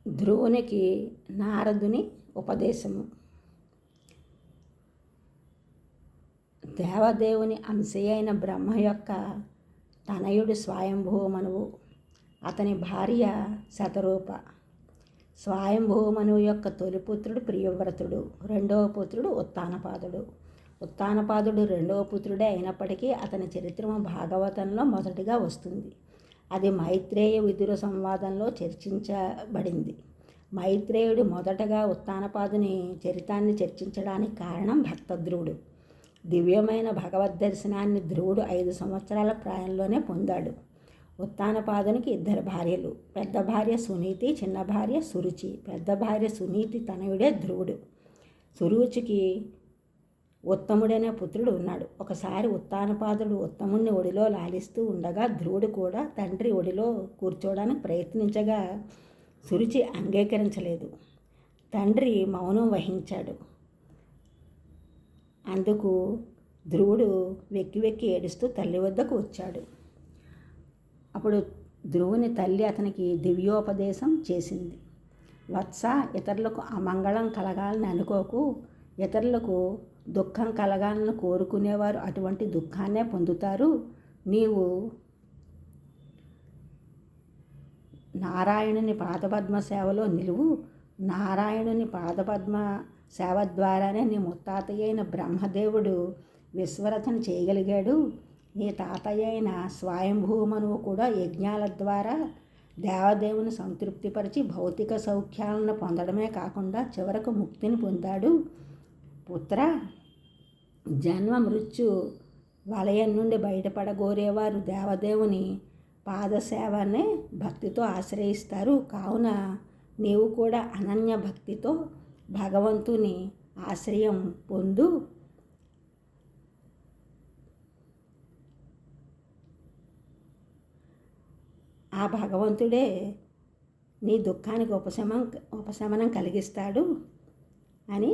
ధ్రువునికి నారదుని ఉపదేశము. దేవదేవుని అంశయైన బ్రహ్మ యొక్క తనయుడు స్వయంభూమనువు, అతని భార్య శతరూప. స్వయంభూమనువు యొక్క తొలి పుత్రుడు ప్రియవ్రతుడు, రెండవ పుత్రుడు ఉత్తానపాదుడు. ఉత్తానపాదుడు రెండవ పుత్రుడే అయినప్పటికీ అతని చరిత్రము భాగవతంలో మొదటిగా వస్తుంది. అది మైత్రేయ విదుర సంవాదంలో చర్చించబడింది. మైత్రేయుడు మొదటగా ఉత్తానపాదుని చరితాన్ని చర్చించడానికి కారణం భక్తధ్రువుడు. దివ్యమైన భగవద్దర్శనాన్ని ధ్రువుడు 5 సంవత్సరాల ప్రాయంలోనే పొందాడు. ఉత్తానపాదునికి 2 భార్యలు. పెద్ద భార్య సునీతి, చిన్న భార్య సురుచి. పెద్ద భార్య సునీతి తనయుడే ధ్రువుడు. సురుచికి ఉత్తముడైన పుత్రుడు ఉన్నాడు. ఒకసారి ఉత్తానపాదుడు ఉత్తముణ్ణి ఒడిలో లాలిస్తూ ఉండగా ధ్రువుడు కూడా తండ్రి ఒడిలో కూర్చోవడానికి ప్రయత్నించగా సురుచి అంగీకరించలేదు. తండ్రి మౌనం వహించాడు. అందుకు ధ్రువుడు వెక్కి వెక్కి ఏడుస్తూ తల్లి వద్దకు వచ్చాడు. అప్పుడు ధ్రువుని తల్లి అతనికి దివ్యోపదేశం చేసింది. వత్స, ఇతరులకు అమంగళం కలగాలని అనుకోకు. ఇతరులకు దుఃఖం కలగాలని కోరుకునేవారు అటువంటి దుఃఖాన్నే పొందుతారు. నీవు నారాయణుని పాదపద్మ సేవలో నిలువు. నారాయణుని పాదపద్మ సేవ ద్వారానే నీ ముత్తాతయ్య అయిన బ్రహ్మదేవుడు విశ్వరచన చేయగలిగాడు. నీ తాతయ్య అయిన స్వయంభూమనువు కూడా యజ్ఞాల ద్వారా దేవదేవుని సంతృప్తిపరిచి భౌతిక సౌఖ్యాలను పొందడమే కాకుండా చివరకు ముక్తిని పొందాడు. పుత్ర, జన్మ మృత్యు వలయం నుండి బయటపడగోరేవారు దేవదేవుని పాదసేవనే భక్తితో ఆశ్రయిస్తారు. కావున నీవు కూడా అనన్య భక్తితో భగవంతుని ఆశ్రయం పొందు. ఆ భగవంతుడే నీ దుఃఖానికి ఉపశమనం కలిగిస్తాడు అని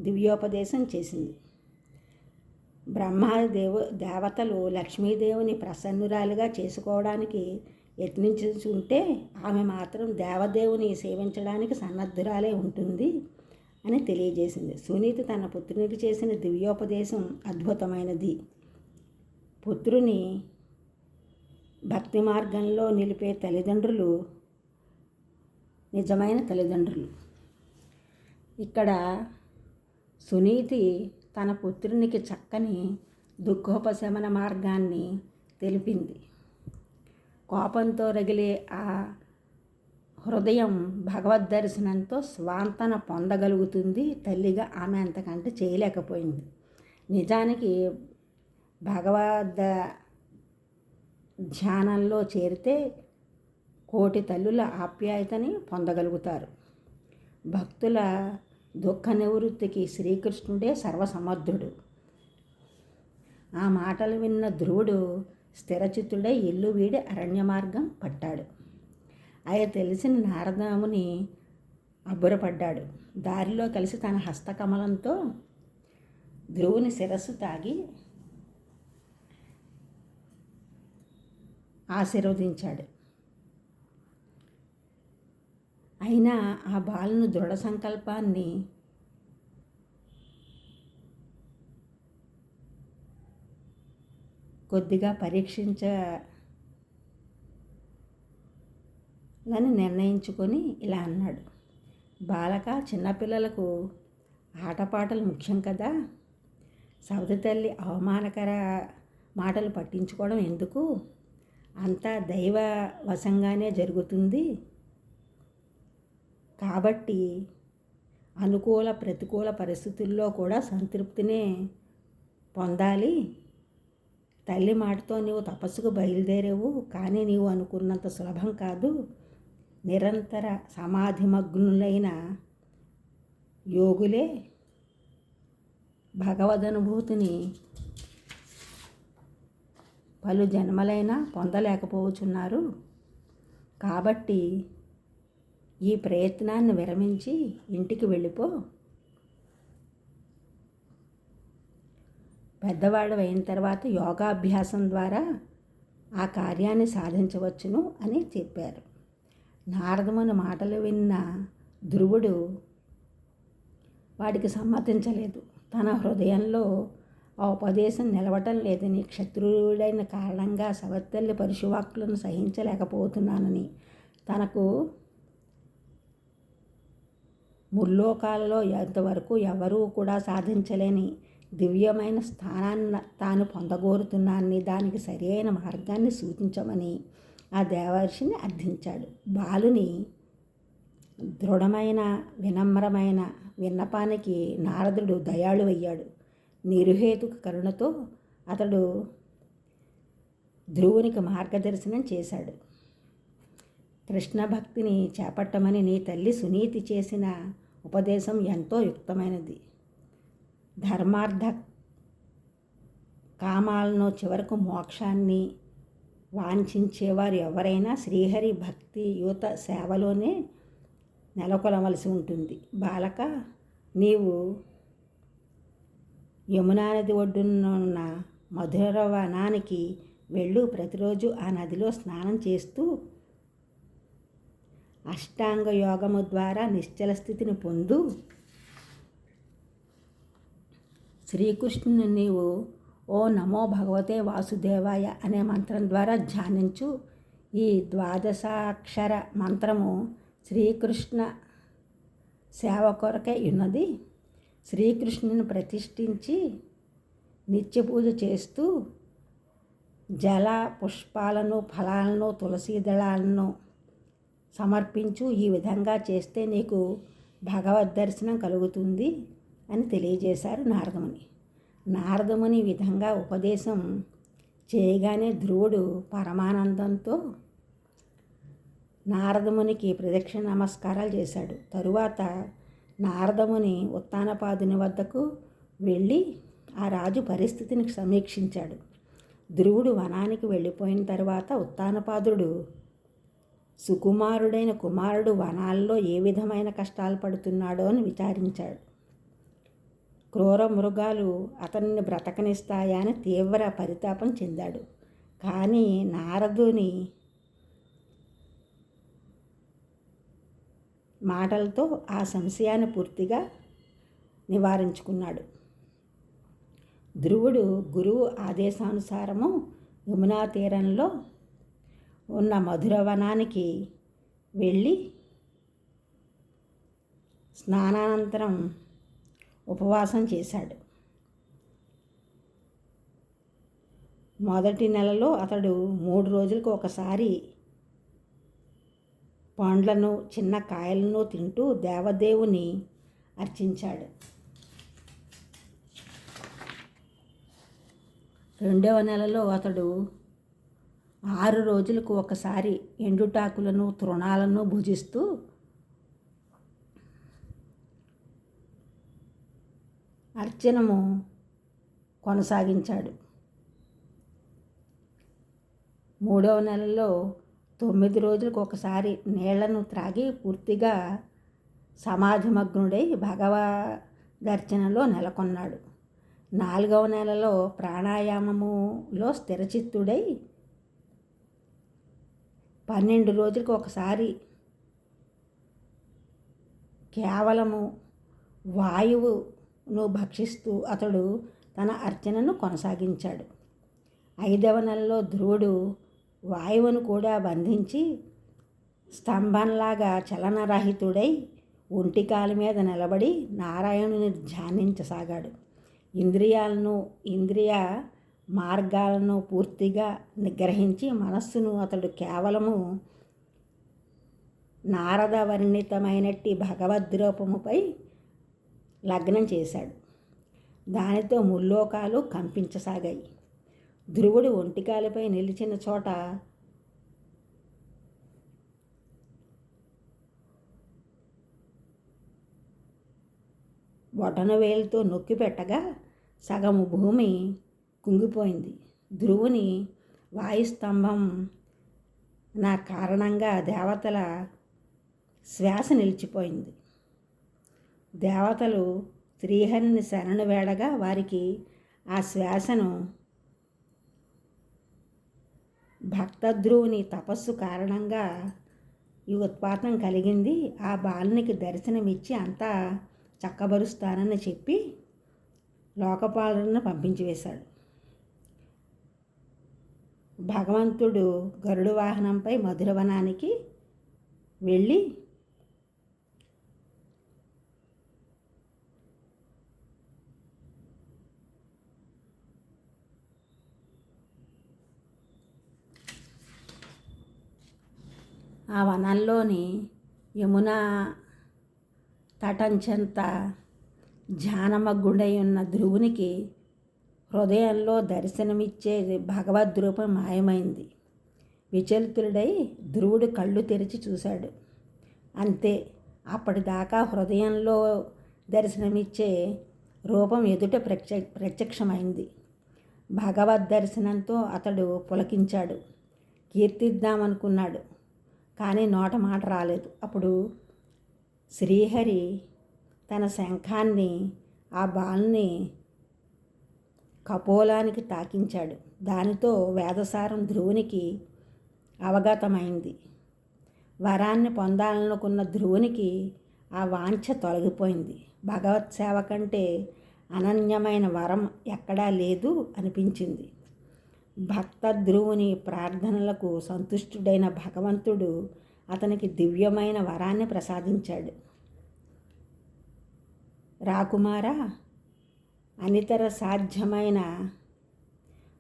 దివ్యోపదేశం చేసింది. దేవతలు లక్ష్మీదేవిని ప్రసన్నురాలిగా చేసుకోవడానికి యత్నించుంటే ఆమె మాత్రం దేవదేవుని సేవించడానికి సన్నద్ధురాలే ఉంటుంది అని తెలియజేసింది. సునీతి తన పుత్రునికి చేసిన దివ్యోపదేశం అద్భుతమైనది. పుత్రుని భక్తి మార్గంలో నిలిపే తల్లిదండ్రులు నిజమైన తల్లిదండ్రులు. ఇక్కడ సునీతి తన పుత్రునికి చక్కని దుఃఖోపశమన మార్గాన్ని తెలిపింది. కోపంతో రగిలే ఆ హృదయం భగవద్దర్శనంతో స్వాంతన పొందగలుగుతుంది. తల్లిగా ఆమె అంతకంటే చేయలేకపోయింది. నిజానికి భగవద్ ధ్యానంలో చేరితే కోటి తల్లుల ఆప్యాయతని పొందగలుగుతారు. భక్తుల దుఃఖ నివృత్తికి శ్రీకృష్ణుడే సర్వసమర్థుడు. ఆ మాటలు విన్న ధ్రువుడు స్థిరచిత్తుడై ఇల్లు వీడి అరణ్య మార్గం పట్టాడు. అవి తెలిసిన నారదముని అబ్బురపడ్డాడు. దారిలో కలిసి తన హస్తకమలంతో ధ్రువుని శిరస్సు తాగి ఆశీర్వదించాడు. అయినా ఆ బాలుని దృఢ సంకల్పాన్ని కొద్దిగా పరీక్షించాలని నిర్ణయించుకొని ఇలా అన్నాడు. బాలక, చిన్నపిల్లలకు ఆటపాటలు ముఖ్యం కదా. సవతి తల్లి అవమానకర మాటలు పట్టించుకోవడం ఎందుకు? అంతా దైవ వశంగానే జరుగుతుంది. కాబట్టి అనుకూల ప్రతికూల పరిస్థితుల్లో కూడా సంతృప్తినే పొందాలి. తల్లి మాటతో నీవు తపస్సుకు బయలుదేరేవు, కానీ నీవు అనుకున్నంత సులభం కాదు. నిరంతర సమాధిమగ్నులైన యోగులే భగవదనుభూతిని పలు జన్మలైనా పొందలేకపోతున్నారు. కాబట్టి ఈ ప్రయత్నాన్ని విరమించి ఇంటికి వెళ్ళిపో. పెద్దవాడు అయిన తర్వాత యోగాభ్యాసం ద్వారా ఆ కార్యాన్ని సాధించవచ్చును అని చెప్పారు. నారదముని మాటలు విన్న ధ్రువుడు వాడికి సమ్మతించలేదు. తన హృదయంలో ఆ ఉపదేశం నిలవటం లేదని, క్షత్రియుడైన కారణంగా సవత్తల్లి పరుషవాక్కులను సహించలేకపోతున్నానని, తనకు ముల్లోకాలలో ఎంతవరకు ఎవరూ కూడా సాధించలేని దివ్యమైన స్థానాన్ని తాను పొందగోరుతున్నానని, దానికి సరి అయిన మార్గాన్ని సూచించమని ఆ దేవర్షిని అర్థించాడు. బాలుని దృఢమైన వినమ్రమైన విన్నపానికి నారదుడు దయాళువయ్యాడు. నిరుహేతుక కరుణతో అతడు ధ్రువునికి మార్గదర్శనం చేశాడు. కృష్ణ భక్తిని చేపట్టమని నీ తల్లి సునీతి చేసిన ఉపదేశం ఎంతో యుక్తమైనది. ధర్మార్థ కామాలను చివరకు మోక్షాన్ని వాంఛించేవారు ఎవరైనా శ్రీహరి భక్తి యుత సేవలోనే నెలకొలవలసి ఉంటుంది. బాలక, నీవు యమునా నది ఒడ్డునున్న మధుర వనానికి వెళ్ళు. ప్రతిరోజు ఆ నదిలో స్నానం చేస్తూ అష్టాంగ యోగము ద్వారా నిశ్చల స్థితిని పొందు. శ్రీకృష్ణుని నీవు ఓ నమో భగవతే వాసుదేవాయ అనే మంత్రం ద్వారా ధ్యానించు. ఈ ద్వాదశాక్షర మంత్రము శ్రీకృష్ణ సేవ కొరకై ఉన్నది. శ్రీకృష్ణుని ప్రతిష్ఠించి నిత్య పూజ చేస్తూ జల పుష్పాలను ఫలాలను తులసీ దళాలను సమర్పించు. ఈ విధంగా చేస్తే నీకు భగవద్ దర్శనం కలుగుతుంది అని తెలియజేశారు నారదముని. నారదముని విధంగా ఉపదేశం చేయగానే ధ్రువుడు పరమానందంతో నారదమునికి ప్రదక్షిణ నమస్కారాలు చేశాడు. తరువాత నారదముని ఉత్తానపాదుని వద్దకు వెళ్ళి ఆ రాజు పరిస్థితిని సమీక్షించాడు. ధ్రువుడు వనానికి వెళ్ళిపోయిన తర్వాత ఉత్తానపాదుడు సుకుమారుడైన కుమారుడు వనాల్లో ఏ విధమైన కష్టాలు పడుతున్నాడో అని విచారించాడు. క్రూర మృగాలు అతన్ని బ్రతకనిస్తాయా అని తీవ్ర పరితాపం చెందాడు. కానీ నారదుని మాటలతో ఆ సంశయాన్ని పూర్తిగా నివారించుకున్నాడు. ధ్రువుడు గురువు ఆదేశానుసారము యమునా తీరంలో ఉన్న మధురవనానికి వెళ్ళి స్నానానంతరం ఉపవాసం చేశాడు. మొదటి నెలలో అతడు 3 రోజులకు ఒకసారి పండ్లను చిన్న కాయలను తింటూ దేవదేవుని అర్చించాడు. 2వ నెలలో అతడు 6 రోజులకు ఒకసారి ఎండుటాకులను తృణాలను భుజిస్తూ అర్చనము కొనసాగించాడు. 3వ నెలలో 9 రోజులకు ఒకసారి నీళ్లను త్రాగి పూర్తిగా సమాధిమగ్నుడై భగవదర్చనలో నెలకొన్నాడు. 4వ నెలలో ప్రాణాయామములో స్థిరచిత్తుడై 12 రోజులకు ఒకసారి కేవలము వాయువును భక్షిస్తూ అతడు తన అర్చనను కొనసాగించాడు. 5వ నెలలో ధ్రువుడు వాయువును కూడా బంధించి స్తంభంలాగా చలనరహితుడై ఒంటికాలి మీద నిలబడి నారాయణుని ధ్యానించసాగాడు. ఇంద్రియ మార్గాలను పూర్తిగా నిగ్రహించి మనస్సును అతడు కేవలము నారద వర్ణితమైనట్టి భగవద్రూపముపై లగ్నం చేశాడు. దానితో ముల్లోకాలు కంపించసాగాయి. ధ్రువుడు ఒంటికాలిపై నిలిచిన చోట బొటనవేలుతో నొక్కి పెట్టగా సగము భూమి కుంగిపోయింది. ధ్రువుని వాయుస్తంభం నా కారణంగా దేవతల శ్వాస నిలిచిపోయింది. దేవతలు శ్రీహరిని శరణు వేడగా వారికి ఆ శ్వాసను భక్తధ్రువుని తపస్సు కారణంగా ఈ ఉత్పాతం కలిగింది. ఆ బాలునికి దర్శనమిచ్చి అంతా చక్కబరుస్తానని చెప్పి లోకపాలను పంపించివేశాడు. భగవంతుడు గరుడ వాహనంపై మధురవనానికి వెళ్ళి ఆ వనంలోని యమునా తటంచెంత ధ్యానమగ్గుడై ఉన్న ధ్రువునికి హృదయంలో దర్శనమిచ్చే భగవద్రూపం మాయమైంది. విచలితుడై ధ్రువుడు కళ్ళు తెరిచి చూశాడు. అంతే, అప్పటిదాకా హృదయంలో దర్శనమిచ్చే రూపం ఎదుట ప్రత్యక్షమైంది. భగవద్ దర్శనంతో అతడు పులకించాడు. కీర్తిద్దామనుకున్నాడు, కానీ నోట మాట రాలేదు. అప్పుడు శ్రీహరి తన శంఖాన్ని ఆ బాలుని కపోలానికి తాకించాడు. దానితో వేదసారం ధ్రువునికి అవగతమైంది. వరాన్ని పొందాలనుకున్న ధ్రువునికి ఆ వాంఛ తొలగిపోయింది. భగవత్ సేవ కంటే అనన్యమైన వరం ఎక్కడా లేదు అనిపించింది. భక్త ధ్రువుని ప్రార్థనలకు సంతుష్టుడైన భగవంతుడు అతనికి దివ్యమైన వరాన్ని ప్రసాదించాడు. రాకుమారా, అనితర సాధ్యమైన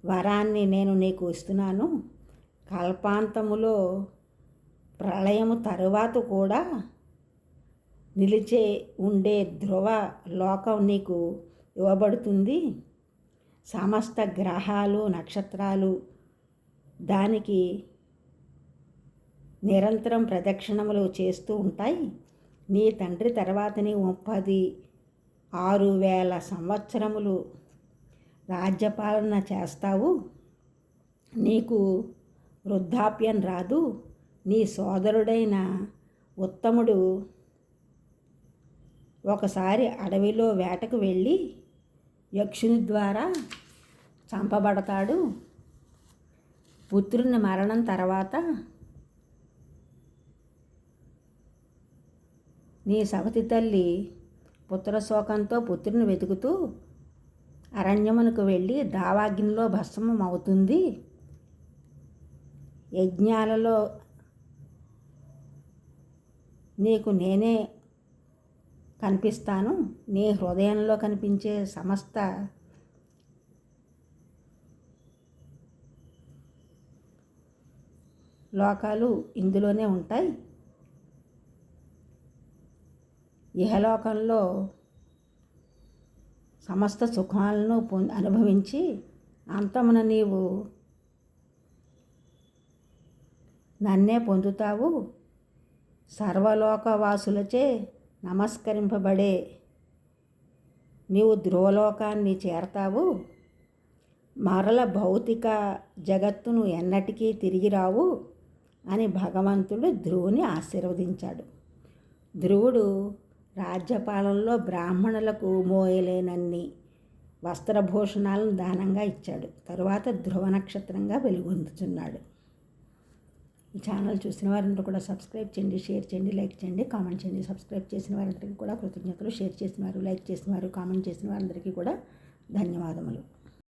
వరాన్ని నేను నీకు ఇస్తున్నాను. కల్పాంతములో ప్రళయము తరువాత కూడా నిలిచే ఉండే ధ్రువ లోకం నీకు ఇవ్వబడుతుంది. సమస్త గ్రహాలు నక్షత్రాలు దానికి నిరంతరం ప్రదక్షిణములు చేస్తూ ఉంటాయి. నీ తండ్రి తర్వాత నీ 36,000 సంవత్సరములు రాజ్యపాలన చేస్తావు. నీకు వృద్ధాప్యం రాదు. నీ సోదరుడైన ఉత్తముడు ఒకసారి అడవిలో వేటకు వెళ్ళి యక్షుని ద్వారా చంపబడతాడు. పుత్రుని మరణం తర్వాత నీ సవతి తల్లి పుత్రశోకంతో పుత్రుని వెతుకుతూ అరణ్యమునకు వెళ్ళి దావాగ్నిలో భస్మం అవుతుంది. యజ్ఞాలలో నీకు నేనే కనిపిస్తాను. నీ హృదయంలో కనిపించే సమస్త లోకాలు ఇందులోనే ఉంటాయి. ఇహలోకంలో సమస్త సుఖాలను అనుభవించి అంతమున నీవు నన్నే పొందుతావు. సర్వలోకవాసులచే నమస్కరింపబడే నీవు ధ్రువలోకాన్ని చేరతావు. మరల భౌతిక జగత్తును ఎన్నటికీ తిరిగి రావు అని భగవంతుడు ధ్రువుని ఆశీర్వదించాడు. ధ్రువుడు రాజ్యపాలనలో బ్రాహ్మణులకు మోయలేనన్ని వస్త్రభూషణాలను దానంగా ఇచ్చాడు. తరువాత ధ్రువ నక్షత్రంగా వెలుగొందుతున్నాడు. ఈ ఛానల్ చూసిన వారందరూ కూడా సబ్స్క్రైబ్ చేయండి, షేర్ చేయండి, లైక్ చేయండి, కామెంట్ చేయండి. సబ్స్క్రైబ్ చేసిన వారందరికీ కూడా కృతజ్ఞతలు. షేర్ చేసిన వారు, లైక్ చేసిన వారు, కామెంట్ చేసిన వారందరికీ కూడా ధన్యవాదములు.